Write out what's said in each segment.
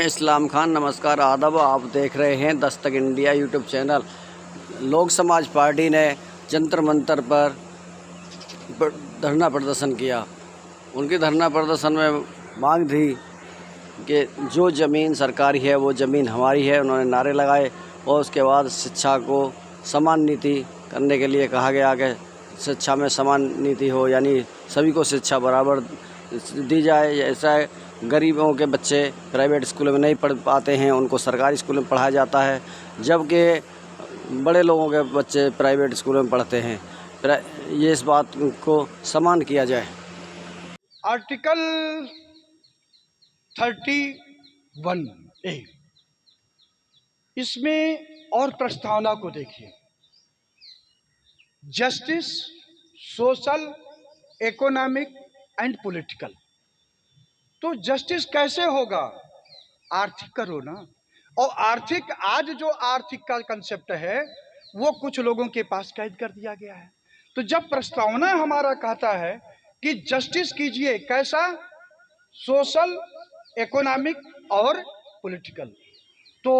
मैं इस्लाम खान। नमस्कार, आदाब। आप देख रहे हैं दस्तक इंडिया यूट्यूब चैनल। लोक समाज पार्टी ने जंतर मंतर पर धरना प्रदर्शन किया। उनके धरना प्रदर्शन में मांग थी कि जो ज़मीन सरकारी है वो ज़मीन हमारी है। उन्होंने नारे लगाए और उसके बाद शिक्षा को समान नीति करने के लिए कहा गया कि शिक्षा में समान नीति हो, यानी सभी को शिक्षा बराबर दी जाए। ऐसा गरीबों के बच्चे प्राइवेट स्कूलों में नहीं पढ़ पाते हैं, उनको सरकारी स्कूलों में पढ़ाया जाता है, जबकि बड़े लोगों के बच्चे प्राइवेट स्कूलों में पढ़ते हैं। ये इस बात को समान किया जाए। आर्टिकल 31A इसमें और प्रस्तावना को देखिए। Justice, social, economic and political. तो जस्टिस कैसे होगा? आर्थिक करो ना। और आर्थिक, आज जो आर्थिक का कंसेप्ट है वो कुछ लोगों के पास कैद कर दिया गया है। तो जब प्रस्तावना हमारा कहता है कि जस्टिस कीजिए, कैसा? सोशल, इकोनॉमिक और पॉलिटिकल। तो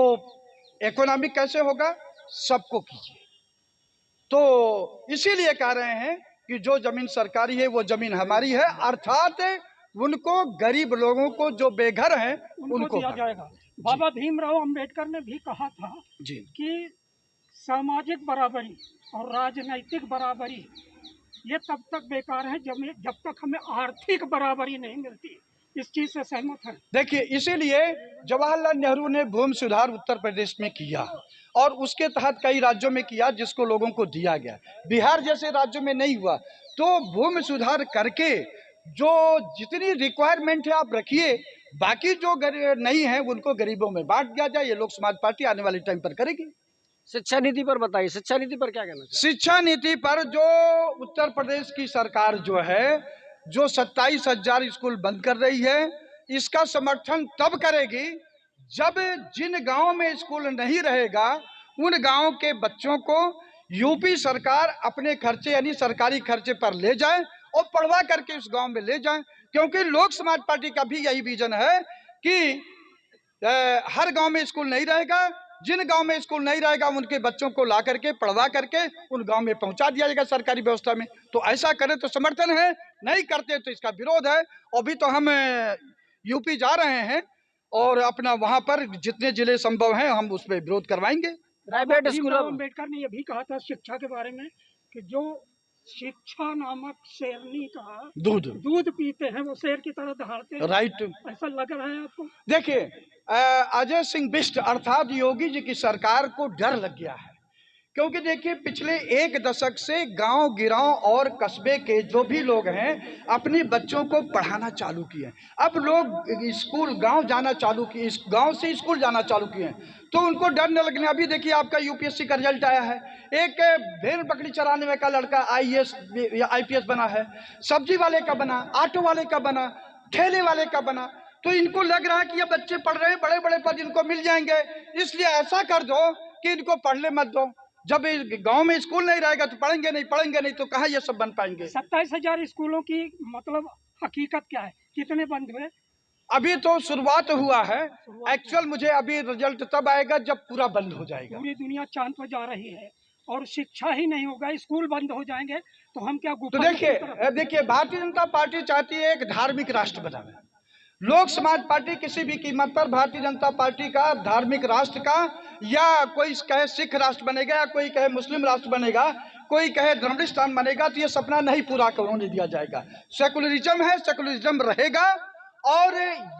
इकोनॉमिक कैसे होगा? सबको कीजिए। तो इसीलिए कह रहे हैं कि जो जमीन सरकारी है वो जमीन हमारी है, अर्थात उनको, गरीब लोगों को जो बेघर हैं उनको दिया जाएगा। बाबा भीमराव अंबेडकर ने भी कहा था जी कि सामाजिक बराबरी और राजनैतिक बराबरी ये तब तक बेकार है जब तक हमें आर्थिक बराबरी नहीं मिलती। इस चीज से सहमत है। देखिए, इसीलिए जवाहरलाल नेहरू ने भूमि सुधार उत्तर प्रदेश में किया और उसके तहत कई राज्यों में किया जिसको लोगों को दिया गया। बिहार जैसे राज्यों में नहीं हुआ। तो भूमि सुधार करके जो जितनी रिक्वायरमेंट है आप रखिए, बाकी जो नहीं है उनको गरीबों में बांट दिया जाए। ये लोक समाज पार्टी आने वाले टाइम पर करेगी। शिक्षा नीति पर बताइए, शिक्षा नीति पर क्या कहना चाहिए? शिक्षा नीति पर जो उत्तर प्रदेश की सरकार जो है, जो 27,000 स्कूल बंद कर रही है, इसका समर्थन तब करेगी जब जिन गांव में स्कूल नहीं रहेगा उन गांव के बच्चों को यूपी सरकार अपने खर्चे यानी सरकारी खर्चे पर ले जाए और पढ़वा करके उस गांव में ले जाए। क्योंकि लोक समाज पार्टी का भी यही विजन है कि हर गांव में स्कूल नहीं रहेगा, जिन गांव में स्कूल नहीं रहेगा उनके बच्चों को ला करके पढ़वा करके उन गांव में पहुंचा दिया जाएगा सरकारी व्यवस्था में। तो ऐसा करें तो समर्थन है, नहीं करते तो इसका विरोध है। अभी तो हम यूपी जा रहे हैं और अपना वहां पर जितने जिले संभव हैं हम उस पर विरोध करवाएंगे। प्राइवेट स्कूलों अंबेडकर ने यह भी कहा था शिक्षा के बारे में कि जो शिक्षा नामक शेरनी का दूध पीते हैं वो शेर की तरह दहाड़ते हैं। राइट। ऐसा लग रहा है आपको? देखिए, अजय सिंह बिष्ट अर्थात योगी जी की सरकार को डर लग गया है। क्योंकि देखिए, पिछले एक दशक से गांव गिरांव और कस्बे के जो भी लोग हैं अपने बच्चों को पढ़ाना चालू किए। अब लोग स्कूल गांव जाना चालू किए, गांव से स्कूल जाना चालू किए, तो उनको डर न लगने। अभी देखिए, आपका यूपीएससी का रिजल्ट आया है। एक भेड़ बकरी चराने में का लड़का आईएएस या आईपीएस बना है, सब्जी वाले का बना, ऑटो वाले का बना, ठेले वाले का बना। तो इनको लग रहा है कि ये बच्चे पढ़ रहे हैं, बड़े बड़े पद इनको मिल जाएंगे, इसलिए ऐसा कर दो कि इनको पढ़ने मत दो। जब गांव में स्कूल नहीं रहेगा तो पढ़ेंगे नहीं तो कहाँ ये सब बन पाएंगे। 27,000 स्कूलों की मतलब हकीकत क्या है? कितने बंद हुए? अभी तो शुरुआत हुआ है। एक्चुअल मुझे अभी रिजल्ट तब आएगा जब पूरा बंद हो जाएगा। पूरी दुनिया चांद पर जा रही है और शिक्षा ही नहीं होगा, स्कूल बंद हो जाएंगे तो हम क्या गुफा? तो देखिए भारतीय जनता पार्टी चाहती है एक धार्मिक राष्ट्र बनाना। लोक समाज पार्टी किसी भी कीमत पर भारतीय जनता पार्टी का धार्मिक राष्ट्र का, या कोई कहे सिख राष्ट्र बनेगा, या कोई कहे मुस्लिम राष्ट्र बनेगा, कोई कहे धर्मिस्तान बनेगा, तो ये सपना नहीं पूरा होने दिया जाएगा। सेकुलरिज्म है, सेकुलरिज्म रहेगा। और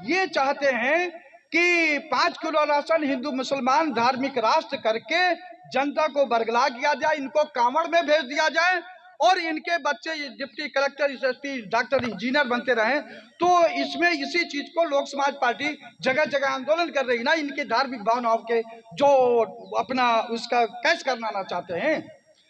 ये चाहते हैं कि 5 किलो राशन हिंदू मुसलमान धार्मिक राष्ट्र करके जनता को बरगला किया जाए, इनको कांवड़ में भेज दिया जाए और इनके बच्चे deputy collector, SSP, doctor, engineer बनते रहें। तो इसमें इसी चीज को लोक समाज पार्टी जगह जगह आंदोलन कर रही ना, इनके धार्मिक भावनाओं के जो अपना उसका कैश करना चाहते हैं।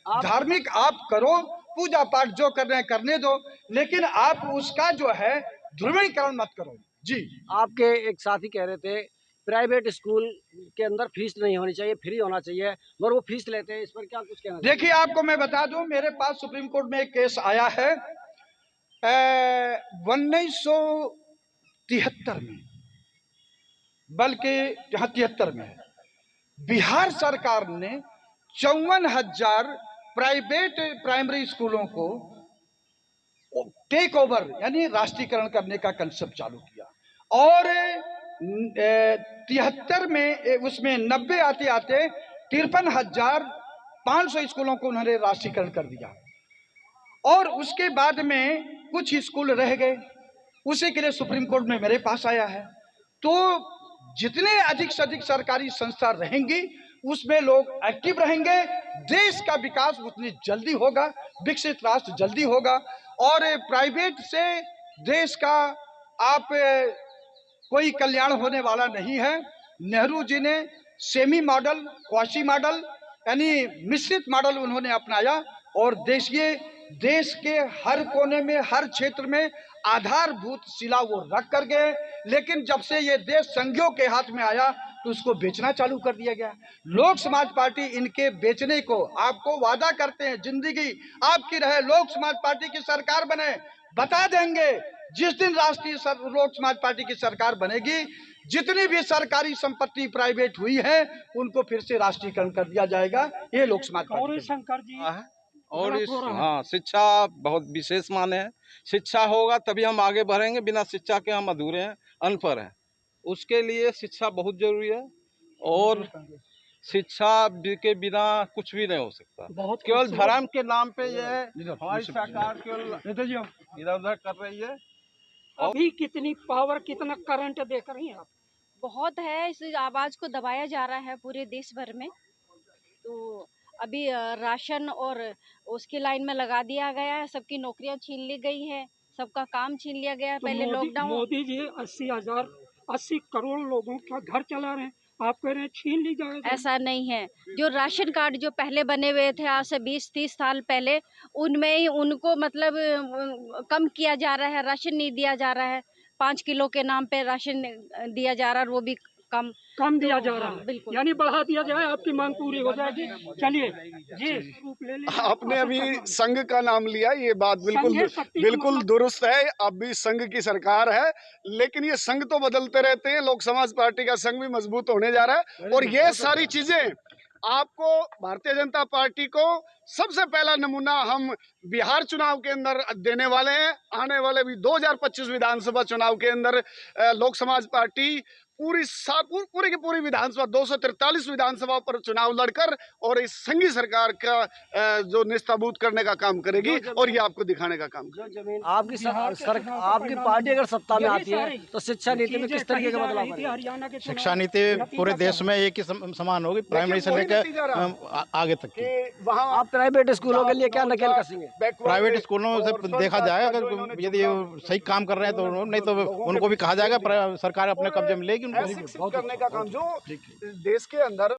धार्मिक आप करो, पूजा पाठ जो कर रहे हैं करने दो, लेकिन आप उसका जो है ध्रुवीकरण मत करो। जी, आपके एक साथी कह रहे थे प्राइवेट स्कूल के अंदर फीस नहीं होनी चाहिए, फ्री होना चाहिए, मगर वो फीस लेते हैं, इस पर क्या कुछ कहना? देखिए, आपको मैं बता दूं, मेरे पास सुप्रीम कोर्ट में एक केस आया है 1973 में। बल्कि 73 में है। बिहार सरकार ने 54,000 प्राइवेट प्राइमरी स्कूलों को टेक ओवर यानी राष्ट्रीयकरण करने का कंसेप्ट चालू किया और 73 में उसमें 90 आते आते 53,500 स्कूलों को उन्होंने राष्ट्रीयकरण कर दिया और उसके बाद में कुछ स्कूल रह गए। उसी के लिए सुप्रीम कोर्ट में मेरे पास आया है। तो जितने अधिक से अधिक सरकारी संस्था रहेंगी उसमें लोग एक्टिव रहेंगे, देश का विकास उतनी जल्दी होगा, विकसित राष्ट्र जल्दी होगा। और प्राइवेट से देश का आप कोई कल्याण होने वाला नहीं है। नेहरू जी ने सेमी मॉडल, क्वासी मॉडल यानी मिश्रित मॉडल उन्होंने अपनाया और देश के हर कोने में, हर क्षेत्र में आधारभूत शिला वो रख कर गए। लेकिन जब से ये देश संघियों के हाथ में आया तो उसको बेचना चालू कर दिया गया। लोक समाज पार्टी इनके बेचने को आपको वादा करते हैं, जिंदगी आपकी रहे, लोक समाज पार्टी की सरकार बने, बता देंगे जिस दिन राष्ट्रीय लोक समाज पार्टी की सरकार बनेगी जितनी भी सरकारी संपत्ति प्राइवेट हुई है उनको फिर से राष्ट्रीयकरण कर दिया जाएगा। ये लोक समाज और पार्टी शंकर जी और इस शिक्षा बहुत विशेष माने है। शिक्षा होगा तभी हम आगे बढ़ेंगे, बिना शिक्षा के हम अधूरे हैं, अनपढ़ हैं। उसके लिए शिक्षा बहुत जरूरी है और शिक्षा के बिना कुछ भी नहीं हो सकता। केवल धर्म के नाम पे ये हमारी सरकार केवल इधर उधर कर रही है। अभी कितनी पावर, कितना करंट देख रही हैं आप? बहुत है, इस आवाज़ को दबाया जा रहा है पूरे देश भर में। तो अभी राशन और उसकी लाइन में लगा दिया गया है, सबकी नौकरियां छीन ली गई है, सबका काम छीन लिया गया है। तो पहले लॉकडाउन मोदी जी 80 करोड़ लोगों का घर चला रहे हैं, आप कह रहे हैं छीन ली जाएगी। ऐसा नहीं है। जो राशन कार्ड जो पहले बने हुए थे आज से 20-30 साल पहले, उनमें ही उनको मतलब कम किया जा रहा है, राशन नहीं दिया जा रहा है। 5 किलो के नाम पे राशन दिया जा रहा है और वो भी कम दिया जा रहा है, बिल्कुल। यानी बढ़ा दिया जाए, आपकी मांग पूरी हो जाएगी। चलिए जी, प्रूफ ले लीजिए। आपने अभी संघ का नाम लिया, ये बात बिल्कुल दुरुस्त है। अब भी संघ की सरकार है, लेकिन ये संघ तो बदलते रहते हैं। लोक समाज पार्टी का संघ भी मजबूत होने जा रहा है और ये सारी चीजें आपको भारतीय जनता पार्टी को सबसे पहला नमूना हम बिहार चुनाव के अंदर देने वाले हैं। आने वाले भी 2025 विधानसभा चुनाव के अंदर लोक समाज पार्टी पूरी की पूरी विधानसभा 243 विधानसभा पर चुनाव लड़कर और इस संघी सरकार का जो निस्ताबूत करने का काम करेगी और ये आपको दिखाने का काम करेगी। आपकी पार्टी अगर सत्ता में आती है तो शिक्षा नीति में किस तरीके का बदलाव करेगी? हरियाणा के शिक्षा नीति पूरे देश में एक ही समान होगी, प्राइमरी से लेकर आगे तक की। वहाँ आप प्राइवेट स्कूलों के लिए क्या नकेल कसेंगे? प्राइवेट स्कूलों से देखा जाएगा, अगर यदि सही काम कर रहे हैं तो, नहीं तो उनको भी कहा जाएगा, सरकार अपने कब्जे में लेगी। करने का काम जो देश के अंदर